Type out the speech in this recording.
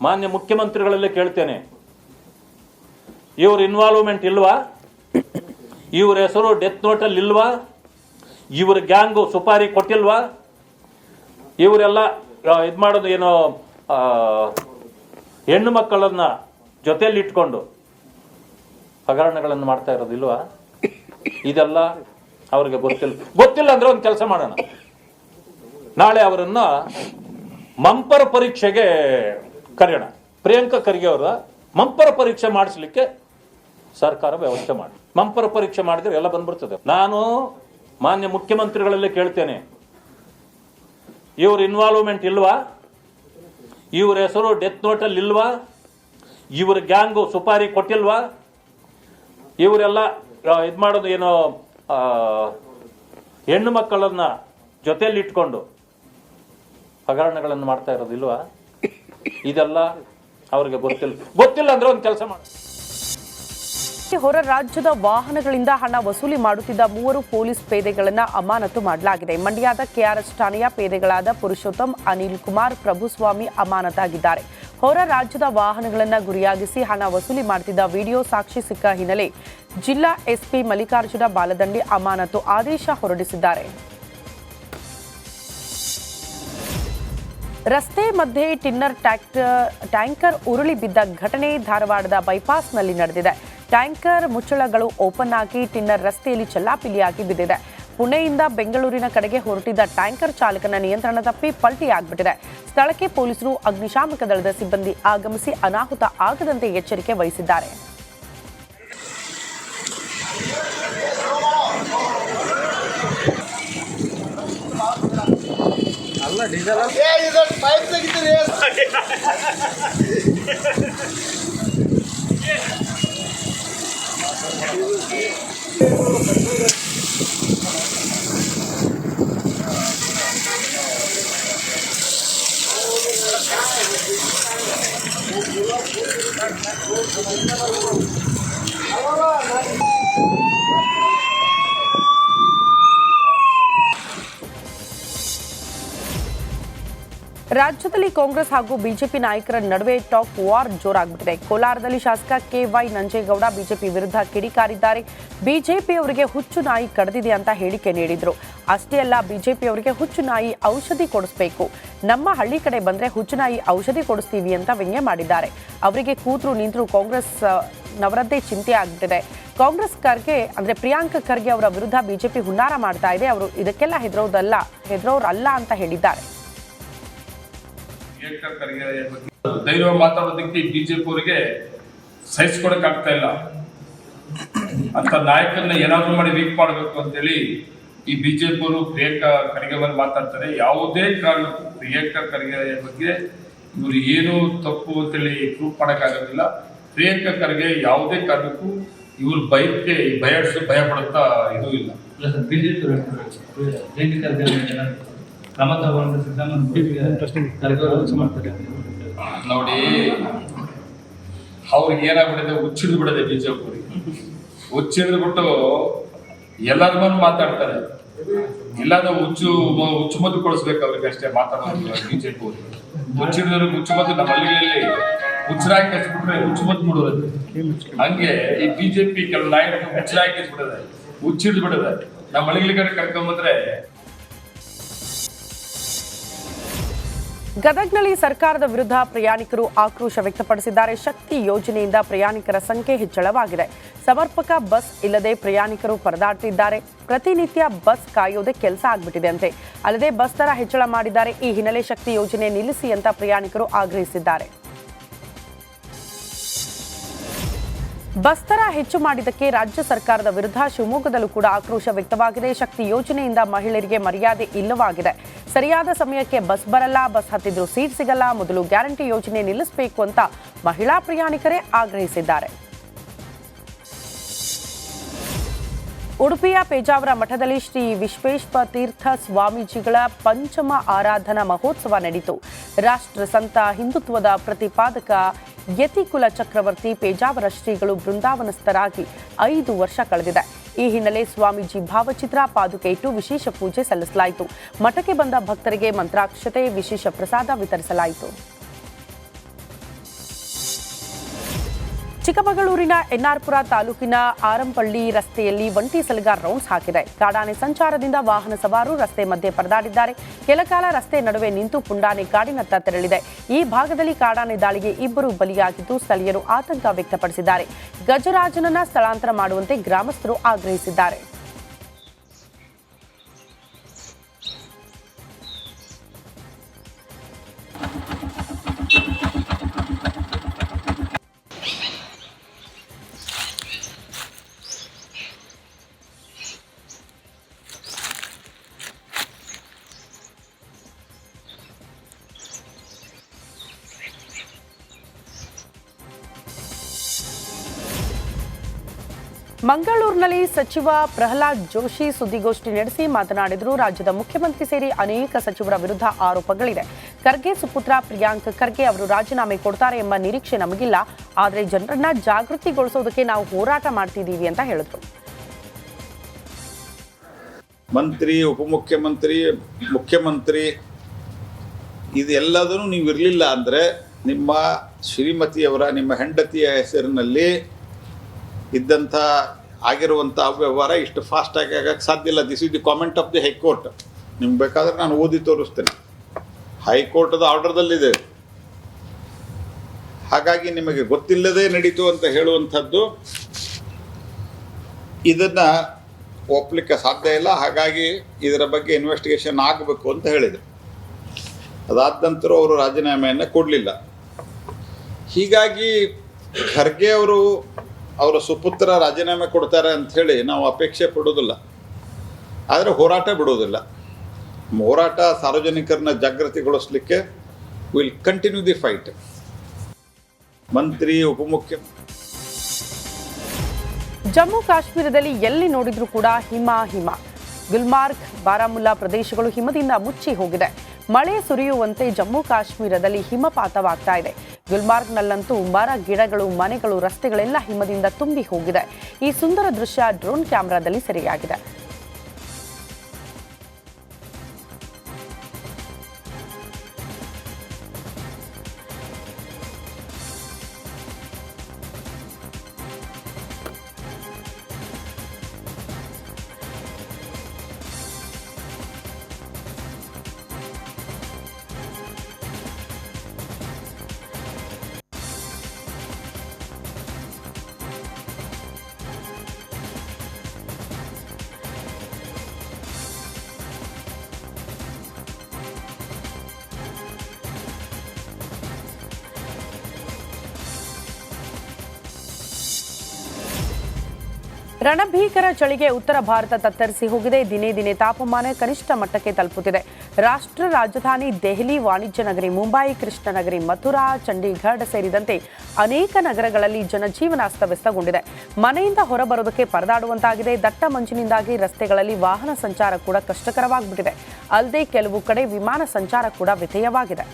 ಮಾನ್ಯ ಮುಖ್ಯಮಂತ್ರಿಗಳಲ್ಲೇ ಕೇಳ್ತೇನೆ, ಇವ್ರ ಇನ್ವಾಲ್ವ್ಮೆಂಟ್ ಇಲ್ವಾ? ಇವ್ರ ಹೆಸರು ಡೆತ್ ನೋಟಲ್ಲಿ ಇಲ್ವಾ? ಇವ್ರ ಗ್ಯಾಂಗು ಸುಪಾರಿ ಕೊಟ್ಟಿಲ್ವಾ? ಇವರೆಲ್ಲ ಇದು ಮಾಡೋದು ಏನೋ ಹೆಣ್ಣು ಮಕ್ಕಳನ್ನ ಜೊತೆಯಲ್ಲಿ ಇಟ್ಕೊಂಡು ಹಗರಣಗಳನ್ನು ಮಾಡ್ತಾ ಇರೋದಿಲ್ವಾ? ಇದೆಲ್ಲ ಅವ್ರಿಗೆ ಗೊತ್ತಿಲ್ಲ ಅಂದ್ರೆ ಒಂದು ಕೆಲಸ ಮಾಡೋಣ, ನಾಳೆ ಅವರನ್ನ ಮಂಪರ ಪರೀಕ್ಷೆಗೆ ಕರೆಯೋಣ. ಪ್ರಿಯಾಂಕಾ ಖರ್ಗೆ ಅವರ ಮಂಪರ ಪರೀಕ್ಷೆ ಮಾಡಿಸ್ಲಿಕ್ಕೆ ಸರ್ಕಾರ ವ್ಯವಸ್ಥೆ ಮಾಡಿ, ಮಂಪರ ಪರೀಕ್ಷೆ ಮಾಡಿದ್ರೆ ಎಲ್ಲ ಬಂದ್ಬಿಡ್ತದೆ. ನಾನು ಮಾನ್ಯ ಮುಖ್ಯಮಂತ್ರಿಗಳಲ್ಲೇ ಕೇಳ್ತೇನೆ, ಇವ್ರ ಇನ್ವಾಲ್ವ್ಮೆಂಟ್ ಇಲ್ವಾ? ಇವ್ರ ಹೆಸರು ಡೆತ್ ನೋಟಲ್ಲಿ ಇಲ್ವಾ? ಇವ್ರ ಗ್ಯಾಂಗು ಸುಪಾರಿ ಕೊಟ್ಟಿಲ್ವಾ? ಇವರೆಲ್ಲ ಇದು ಮಾಡೋದು ಏನೋ ಹೆಣ್ಣು ಮಕ್ಕಳನ್ನ ಜೊತೆಯಲ್ಲಿ ಇಟ್ಕೊಂಡು ಹಗರಣಗಳನ್ನು ಮಾಡ್ತಾ ಇರೋದಿಲ್ವಾ? ಇದೆಲ್ಲ ಅವ್ರಿಗೆ ಗೊತ್ತಿಲ್ಲ ಅಂದ್ರೆ ಒಂದು ಕೆಲಸ ಮಾಡಿ. ಹೊರ ರಾಜ್ಯದ ವಾಹನಗಳಿಂದ ಹಣ ವಸೂಲಿ ಮಾಡುತ್ತಿದ್ದ 3 ಪೊಲೀಸ್ ಪೇದೆಗಳನ್ನು ಅಮಾನತು ಮಾಡಲಾಗಿದೆ. ಮಂಡ್ಯದ ಕೆಆರ್ಎಸ್ ಠಾಣೆಯ ಪೇದೆಗಳಾದ ಪುರುಷೋತ್ತಮ್, ಅನಿಲ್ ಕುಮಾರ್, ಪ್ರಭುಸ್ವಾಮಿ ಅಮಾನತಾಗಿದ್ದಾರೆ. ಹೊರ ರಾಜ್ಯದ ವಾಹನಗಳನ್ನು ಗುರಿಯಾಗಿಸಿ ಹಣ ವಸೂಲಿ ಮಾಡುತ್ತಿದ್ದ ವಿಡಿಯೋ ಸಾಕ್ಷಿ ಸಿಕ್ಕ ಹಿನ್ನೆಲೆ ಜಿಲ್ಲಾ ಎಸ್ಪಿ ಮಲ್ಲಿಕಾರ್ಜುನ ಬಾಲದಂಡಿ ಅಮಾನತು ಆದೇಶ ಹೊರಡಿಸಿದ್ದಾರೆ. ರಸ್ತೆ ಮಧ್ಯೆ ಟಿನ್ನರ್ ಟ್ಯಾಂಕರ್ ಉರುಳಿ ಬಿದ್ದ ಘಟನೆ ಧಾರವಾಡದ ಬೈಪಾಸ್ನಲ್ಲಿ ನಡೆದಿದೆ. ಟ್ಯಾಂಕರ್ ಮುಚ್ಚಳಗಳು ಓಪನ್ ಆಗಿ ಟಿನ್ನರ್ ರಸ್ತೆಯಲ್ಲಿ ಚೆಲ್ಲಾಪಿಲ್ಲಿಯಾಗಿ ಬಿದ್ದಿದೆ. ಪುಣೆಯಿಂದ ಬೆಂಗಳೂರಿನ ಕಡೆಗೆ ಹೊರಟಿದ್ದ ಟ್ಯಾಂಕರ್ ಚಾಲಕನ ನಿಯಂತ್ರಣ ತಪ್ಪಿ ಪಲ್ಟಿಯಾಗ್ಬಿಟ್ಟಿದೆ. ಸ್ಥಳಕ್ಕೆ ಪೊಲೀಸರು, ಅಗ್ನಿಶಾಮಕ ದಳದ ಸಿಬ್ಬಂದಿ ಆಗಮಿಸಿ ಅನಾಹುತ ಆಗದಂತೆ ಎಚ್ಚರಿಕೆ ವಹಿಸಿದ್ದಾರೆ. ರಾಜ್ಯದಲ್ಲಿ ಕಾಂಗ್ರೆಸ್ ಹಾಗೂ ಬಿಜೆಪಿ ನಾಯಕರ ನಡುವೆ ಟಾಕ್ ವಾರ್ ಜೋರಾಗ್ಬಿಟ್ಟಿದೆ. ಕೋಲಾರದಲ್ಲಿ ಶಾಸಕ ಕೆವೈ ನಂಜೇಗೌಡ ಬಿಜೆಪಿ ವಿರುದ್ಧ ಕಿಡಿಕಾರಿದ್ದಾರೆ. ಬಿಜೆಪಿಯವರಿಗೆ ಹುಚ್ಚು ನಾಯಿ ಕಡಿದಿದೆ ಅಂತ ಹೇಳಿಕೆ ನೀಡಿದ್ರು. ಅಷ್ಟೇ ಅಲ್ಲ, ಬಿಜೆಪಿಯವರಿಗೆ ಹುಚ್ಚು ನಾಯಿ ಔಷಧಿ ಕೊಡಿಸಬೇಕು, ನಮ್ಮ ಹಳ್ಳಿ ಕಡೆ ಬಂದ್ರೆ ಹುಚ್ಚು ನಾಯಿ ಔಷಧಿ ಕೊಡಿಸ್ತೀವಿ ಅಂತ ವ್ಯಂಗ್ಯ ಮಾಡಿದ್ದಾರೆ. ಅವರಿಗೆ ಕೂತ್ರು ನಿಂತರು ಕಾಂಗ್ರೆಸ್ ನವರದ್ದೇ ಚಿಂತೆ ಆಗ್ಬಿಟ್ಟಿದೆ. ಕಾಂಗ್ರೆಸ್ ಖರ್ಗೆ ಅಂದ್ರೆ ಪ್ರಿಯಾಂಕಾ ಖರ್ಗೆ ಅವರ ವಿರುದ್ಧ ಬಿಜೆಪಿ ಹುನ್ನಾರ ಮಾಡ್ತಾ ಇದೆ. ಅವರು ಇದಕ್ಕೆಲ್ಲ ಹೆದರೋರಲ್ಲ ಅಂತ ಹೇಳಿದ್ದಾರೆ. ಧೈರ್ಯ ಮಾತಾಡೋದಕ್ಕೆ ಬಿಜೆಪಿ ಅವರಿಗೆ ಸಹಿಸ್ಕೊಡಕ್ ಆಗ್ತಾ ಇಲ್ಲ ಅಂತ ನಾಯಕರನ್ನ ಏನಾದ್ರೂ ಮಾಡಿ ವೀಕ್ ಮಾಡಬೇಕು ಅಂತೇಳಿ ಈ ಬಿಜೆಪಿ ಅವರು ಪ್ರಿಯಾಂಕಾ ಖರ್ಗೆ ಬಗ್ಗೆ ಮಾತಾಡ್ತಾರೆ. ಯಾವುದೇ ಕಾರಣಕ್ಕೂ ಪ್ರಿಯಾಂಕಾ ಖರ್ಗೆ ಬಗ್ಗೆ ಇವರು ಏನು ತಪ್ಪು ಅಂತೇಳಿ ಪ್ರೂಫ್ ಮಾಡೋಕ್ಕಾಗೋದಿಲ್ಲ. ಪ್ರಿಯಾಂಕಾ ಖರ್ಗೆ ಯಾವುದೇ ಕಾರಣಕ್ಕೂ ಇವ್ರ ಭಯಕ್ಕೆ ಭಯ ಪಡುತ್ತಾ ಇದು ಇಲ್ಲ. ನೋಡಿ, ಅವ್ರಿಗೆ ಏನಾಗ್ಬಿಟ್ಟಿದೆ, ಹುಚ್ಚಿಡ್ದು ಬಿಡದೆ ಬಿಜೆಪಿ ಅವರಿಗೆ. ಹುಚ್ಚಿಡ್ದು ಬಿಟ್ಟು ಎಲ್ಲರ ಬಂದು ಮಾತಾಡ್ತಾರೆ. ಇಲ್ಲಾಂದ್ರೆ ಹುಚ್ಚುಮದ್ದು ಕೊಡಿಸ್ಬೇಕು ಅವ್ರಿಗೆ, ಅಷ್ಟೇ ಮಾತಾಡೋದು ಬಿಜೆಪಿ ಅವರಿಗೆ. ಹುಚ್ಚಿಡಿದವ್ರಿಗೆ ಹುಚ್ಚುಮದ್ದು ನಮ್ಮ ಹಳ್ಳಿಗಳಲ್ಲಿ ಹುಚ್ಚರಾಗಿ ಕಚ್ಬಿಟ್ರೆ ಹುಚ್ಚುಮದ್ದು ಬಿಡೋದು. ಹಂಗೆ ಈ ಬಿಜೆಪಿ ಕೆಲವು ನಾಯಕರು ಹುಚ್ಚರಾಗಿ ಕಚ್ಬಿಡದೆ, ಹುಚ್ಚಿಡ್ದು ಬಿಡದೆ. ನಮ್ಮ ಹಳ್ಳಿಗಳ ಕಡೆ ಕರ್ಕೊಂಬಂದ್ರೆ ಗದಗ್ನಲ್ಲಿ ಸರ್ಕಾರದ ವಿರುದ್ಧ ಪ್ರಯಾಣಿಕರು ಆಕ್ರೋಶ ವ್ಯಕ್ತಪಡಿಸಿದ್ದಾರೆ. ಶಕ್ತಿ ಯೋಜನೆಯಿಂದ ಪ್ರಯಾಣಿಕರ ಸಂಖ್ಯೆ ಹೆಚ್ಚಳವಾಗಿದೆ. ಸಮರ್ಪಕ ಬಸ್ ಇಲ್ಲದೆ ಪ್ರಯಾಣಿಕರು ಪರದಾಡ್ತಿದ್ದಾರೆ. ಪ್ರತಿನಿತ್ಯ ಬಸ್ ಕಾಯೋದೇ ಕೆಲಸ ಆಗ್ಬಿಟ್ಟಿದೆ ಅಂತೆ. ಅಲ್ಲದೆ ಬಸ್ ದರ ಹೆಚ್ಚಳ ಮಾಡಿದ್ದಾರೆ. ಈ ಹಿನ್ನೆಲೆ ಶಕ್ತಿ ಯೋಜನೆ ನಿಲ್ಲಿಸಿ ಅಂತ ಪ್ರಯಾಣಿಕರು ಆಗ್ರಹಿಸಿದ್ದಾರೆ. ಬಸ್ ದರ ಹೆಚ್ಚು ಮಾಡಿದ್ದಕ್ಕೆ ರಾಜ್ಯ ಸರ್ಕಾರದ ವಿರುದ್ಧ ಶಿವಮೊಗ್ಗದಲ್ಲೂ ಕೂಡ ಆಕ್ರೋಶ ವ್ಯಕ್ತವಾಗಿದೆ. ಶಕ್ತಿ ಯೋಜನೆಯಿಂದ ಮಹಿಳೆಯರಿಗೆ ಮರ್ಯಾದೆ ಇಲ್ಲವಾಗಿದೆ. ಸರಿಯಾದ ಸಮಯಕ್ಕೆ ಬಸ್ ಬರಲ್ಲ, ಬಸ್ ಹತ್ತಿದ್ರು ಸೀಟ್ ಸಿಗಲ್ಲ. ಮೊದಲು ಗ್ಯಾರಂಟಿ ಯೋಜನೆ ನಿಲ್ಲಿಸಬೇಕು ಅಂತ ಮಹಿಳಾ ಪ್ರಯಾಣಿಕರೇ ಆಗ್ರಹಿಸಿದ್ದಾರೆ. ಉಡುಪಿಯ ಪೇಜಾವರ ಮಠದಲ್ಲಿ ಶ್ರೀ ವಿಶ್ವೇಶ್ವರ ತೀರ್ಥ ಸ್ವಾಮೀಜಿಗಳ ಪಂಚಮ ಆರಾಧನಾ ಮಹೋತ್ಸವ ನಡೆಯಿತು. ರಾಷ್ಟ್ರ ಸಂತ, ಹಿಂದುತ್ವದ ಪ್ರತಿಪಾದಕ ಯತಿಕುಲ ಚಕ್ರವರ್ತಿ ಪೇಜಾವರ ಶ್ರೀಗಳು ಬೃಂದಾವನಸ್ಥರಾಗಿ 5 ವರ್ಷ ಕಳೆದಿದೆ. ಈ ಹಿನ್ನೆಲೆ ಸ್ವಾಮೀಜಿ ಭಾವಚಿತ್ರ, ಪಾದುಕೆ ಇಟ್ಟು ವಿಶೇಷ ಪೂಜೆ ಸಲ್ಲಿಸಲಾಯಿತು. ಮಠಕ್ಕೆ ಬಂದ ಭಕ್ತರಿಗೆ ಮಂತ್ರಾಕ್ಷತೆ, ವಿಶೇಷ ಪ್ರಸಾದ ವಿತರಿಸಲಾಯಿತು. ಚಿಕ್ಕಮಗಳೂರಿನ ಎನ್ಆರ್ಪುರ ತಾಲೂಕಿನ ಆರಂಪಳ್ಳಿ ರಸ್ತೆಯಲ್ಲಿ ಒಂಟಿ ಸಲಗ ರೌಂಡ್ಸ್ ಹಾಕಿದೆ. ಕಾಡಾನೆ ಸಂಚಾರದಿಂದ ವಾಹನ ಸವಾರರು ರಸ್ತೆ ಮಧ್ಯೆ ಪರದಾಡಿದ್ದಾರೆ. ಕೆಲಕಾಲ ರಸ್ತೆ ನಡುವೆ ನಿಂತು ಪುಂಡಾನೆ ಕಾಡಿನತ್ತ ತೆರಳಿದೆ. ಈ ಭಾಗದಲ್ಲಿ ಕಾಡಾನೆ ದಾಳಿಗೆ 2 ಬಲಿಯಾಗಿದ್ದು ಸ್ಥಳೀಯರು ಆತಂಕ ವ್ಯಕ್ತಪಡಿಸಿದ್ದಾರೆ. ಗಜರಾಜನನ್ನ ಸ್ಥಳಾಂತರ ಮಾಡುವಂತೆ ಗ್ರಾಮಸ್ಥರು ಆಗ್ರಹಿಸಿದ್ದಾರೆ. ಮಂಗಳೂರಿನಲ್ಲಿ ಸಚಿವ ಪ್ರಹ್ಲಾದ್ ಜೋಶಿ ಸುದ್ದಿಗೋಷ್ಠಿ ನಡೆಸಿ ಮಾತನಾಡಿದರು. ರಾಜ್ಯದ ಮುಖ್ಯಮಂತ್ರಿ ಸೇರಿ ಅನೇಕ ಸಚಿವರ ವಿರುದ್ಧ ಆರೋಪಗಳಿದೆ. ಖರ್ಗೆ ಸುಪುತ್ರ ಪ್ರಿಯಾಂಕ್ ಖರ್ಗೆ ಅವರು ರಾಜೀನಾಮೆ ಕೊಡ್ತಾರೆ ಎಂಬ ನಿರೀಕ್ಷೆ ನಮಗಿಲ್ಲ. ಆದರೆ ಜನರನ್ನ ಜಾಗೃತಿಗೊಳಿಸೋದಕ್ಕೆ ನಾವು ಹೋರಾಟ ಮಾಡ್ತಿದ್ದೀವಿ ಅಂತ ಹೇಳಿದ್ರು. ಮಂತ್ರಿ, ಉಪಮುಖ್ಯಮಂತ್ರಿ, ಮುಖ್ಯಮಂತ್ರಿ ಇದೆಲ್ಲದೂ ನೀವು ಇರಲಿಲ್ಲ ಅಂದರೆ ನಿಮ್ಮ ಶ್ರೀಮತಿಯವರ, ನಿಮ್ಮ ಹೆಂಡತಿಯ ಹೆಸರಿನಲ್ಲಿ ಇದ್ದಂಥ ಆಗಿರುವಂಥ ಅವ್ಯವಹಾರ ಇಷ್ಟು ಫಾಸ್ಟಾಗಿ ಆಗಕ್ಕೆ ಸಾಧ್ಯ ಇಲ್ಲ. This is the comment of the high court. ನಿಮ್ಗೆ ಬೇಕಾದ್ರೆ ನಾನು ಓದಿ ತೋರಿಸ್ತೇನೆ. ಹೈಕೋರ್ಟ್ದ ಆರ್ಡರ್ದಲ್ಲಿದೆ. ಹಾಗಾಗಿ ನಿಮಗೆ ಗೊತ್ತಿಲ್ಲದೆ ನಡೀತು ಅಂತ ಹೇಳುವಂಥದ್ದು ಇದನ್ನು ಒಪ್ಪಲಿಕ್ಕೆ ಸಾಧ್ಯ ಇಲ್ಲ. ಹಾಗಾಗಿ ಇದರ ಬಗ್ಗೆ ಇನ್ವೆಸ್ಟಿಗೇಷನ್ ಆಗಬೇಕು ಅಂತ ಹೇಳಿದರು. ಅದಾದ ನಂತರ ಅವರು ರಾಜೀನಾಮೆಯನ್ನು ಕೊಡಲಿಲ್ಲ. ಹೀಗಾಗಿ ಖರ್ಗೆ ಅವರು ಅವರ ಸುಪುತ್ರ ರಾಜೀನಾಮೆ ಕೊಡ್ತಾರೆ ಅಂಥೇಳಿ ನಾವು ಅಪೇಕ್ಷೆ ಪಡೋದಿಲ್ಲ. ಆದರೆ ಹೋರಾಟ ಬಿಡೋದಿಲ್ಲ. ಹೋರಾಟ ಸಾರ್ವಜನಿಕರನ್ನ ಜಾಗೃತಿಗೊಳಿಸಲಿಕ್ಕೆ ವಿಲ್ ಕಂಟಿನ್ಯೂ ದಿ ಫೈಟ್. ಮಂತ್ರಿ, ಉಪಮುಖ್ಯಮಂತ್ರಿ. ಜಮ್ಮು ಕಾಶ್ಮೀರದಲ್ಲಿ ಎಲ್ಲಿ ನೋಡಿದ್ರೂ ಕೂಡ ಹಿಮ. ಗುಲ್ಮಾರ್ಗ್, ಬಾರಾಮುಲ್ಲಾ ಪ್ರದೇಶಗಳು ಹಿಮದಿಂದ ಮುಚ್ಚಿ ಹೋಗಿದೆ. ಮಳೆ ಸುರಿಯುವಂತೆ ಜಮ್ಮು ಕಾಶ್ಮೀರದಲ್ಲಿ ಹಿಮಪಾತವಾಗ್ತಾ ಇದೆ. ಗುಲ್ಮಾರ್ಗ್ನಲ್ಲಂತೂ ಮರ, ಗಿಡಗಳು, ಮನೆಗಳು, ರಸ್ತೆಗಳೆಲ್ಲ ಹಿಮದಿಂದ ತುಂಬಿ ಹೋಗಿದೆ. ಈ ಸುಂದರ ದೃಶ್ಯ ಡ್ರೋನ್ ಕ್ಯಾಮೆರಾದಲ್ಲಿ ಸೆರೆಯಾಗಿದೆ. ರಣಭೀಕರ ಚಳಿಗೆ ಉತ್ತರ ಭಾರತ ತತ್ತರಿಸಿ ಹೋಗಿದೆ. ದಿನೇ ದಿನೇ ತಾಪಮಾನ ಕನಿಷ್ಠ ಮಟ್ಟಕ್ಕೆ ತಲುಪುತ್ತಿದೆ. ರಾಷ್ಟ್ರ ರಾಜಧಾನಿ ದೆಹಲಿ, ವಾಣಿಜ್ಯ ನಗರಿ ಮುಂಬೈ, ಕೃಷ್ಣನಗರಿ ಮಥುರಾ, ಚಂಡೀಗಢ ಸೇರಿದಂತೆ ಅನೇಕ ನಗರಗಳಲ್ಲಿ ಜನಜೀವನ ಅಸ್ತವ್ಯಸ್ತಗೊಂಡಿದೆ. ಮನೆಯಿಂದ ಹೊರಬರೋದಕ್ಕೆ ಪರದಾಡುವಂತಾಗಿದೆ. ದಟ್ಟ ಮಂಜಿನಿಂದಾಗಿ ರಸ್ತೆಗಳಲ್ಲಿ ವಾಹನ ಸಂಚಾರ ಕೂಡ ಕಷ್ಟಕರವಾಗ್ಬಿಟ್ಟಿದೆ. ಅಲ್ಲದೆ ಕೆಲವು ಕಡೆ ವಿಮಾನ ಸಂಚಾರ ಕೂಡ ವ್ಯತ್ಯಯವಾಗಿದೆ.